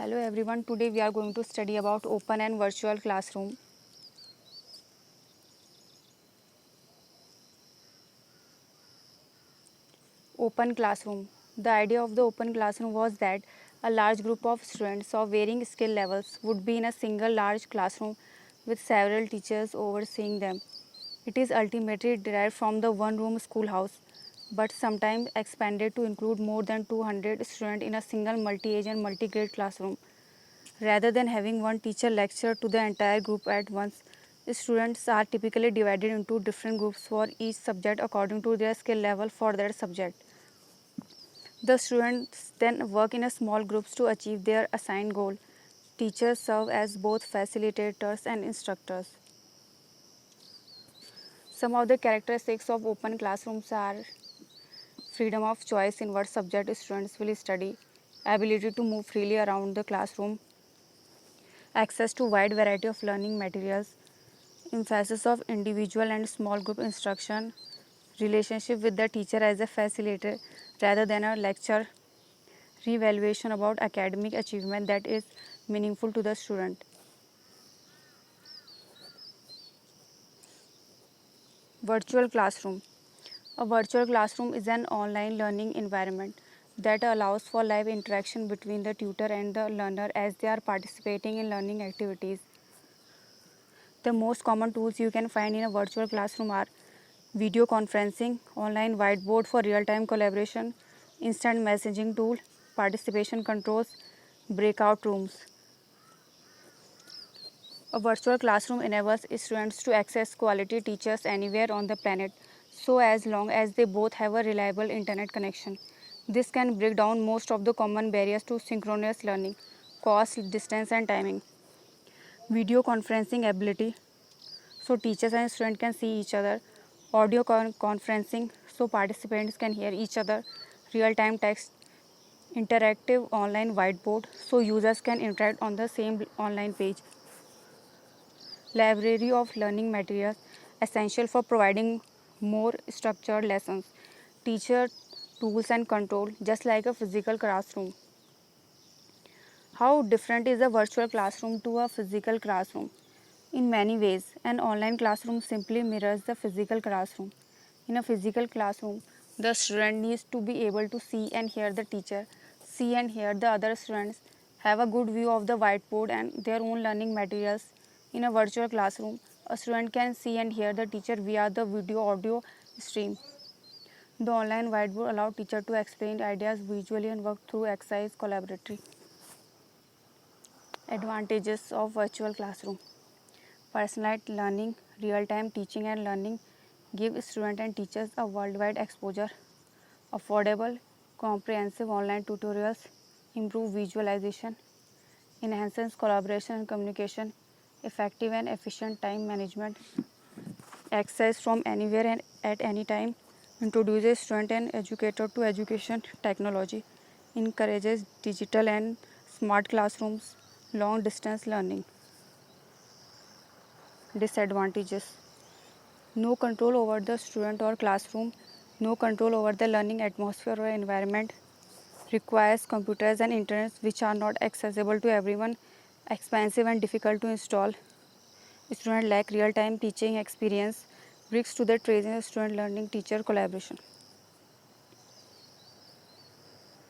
Hello everyone, today we are going to study about open and virtual classroom. Open classroom. The idea of the open classroom was that a large group of students of varying skill levels would be in a single large classroom with several teachers overseeing them. It is ultimately derived from the one-room schoolhouse, but sometimes expanded to include more than 200 students in a single multi-age and multi-grade classroom. Rather than having one teacher lecture to the entire group at once, students are typically divided into different groups for each subject according to their skill level for that subject. The students then work in a small groups to achieve their assigned goal. Teachers serve as both facilitators and instructors. Some of the characteristics of open classrooms are freedom of choice in what subject students will study, ability to move freely around the classroom, access to wide variety of learning materials, emphasis of individual and small group instruction, relationship with the teacher as a facilitator rather than a lecturer, re-evaluation about academic achievement that is meaningful to the student. Virtual classroom. A virtual classroom is an online learning environment that allows for live interaction between the tutor and the learner as they are participating in learning activities. The most common tools you can find in a virtual classroom are video conferencing, online whiteboard for real-time collaboration, instant messaging tool, participation controls, breakout rooms. A virtual classroom enables students to access quality teachers anywhere on the planet, so as long as they both have a reliable internet connection. This can break down most of the common barriers to synchronous learning: cost, distance, and timing. Video conferencing ability, so teachers and students can see each other. Audio conferencing, so participants can hear each other. Real-time text, interactive online whiteboard, so users can interact on the same online page. Library of learning materials, essential for providing more structured lessons. Teacher tools and control, just like a physical classroom. How different is a virtual classroom to a physical classroom? In many ways, an online classroom simply mirrors the physical classroom. In a physical classroom, the student needs to be able to see and hear the teacher, see and hear the other students, have a good view of the whiteboard and their own learning materials. In a virtual classroom, a student can see and hear the teacher via the video audio stream. The online whiteboard allows teacher to explain ideas visually and work through exercise collaboratively. Advantages of virtual classroom. Personalized learning, real-time teaching and learning give students and teachers a worldwide exposure. Affordable, comprehensive online tutorials, improve visualization, enhances collaboration and communication, effective and efficient time management, access from anywhere and at any time, introduces student and educator to education technology, encourages digital and smart classrooms, long distance learning. Disadvantages: no control over the student or classroom, no control over the learning atmosphere or environment, requires computers and internet which are not accessible to everyone, expensive and difficult to install, students lack real-time teaching experience, risks to the training student learning teacher collaboration.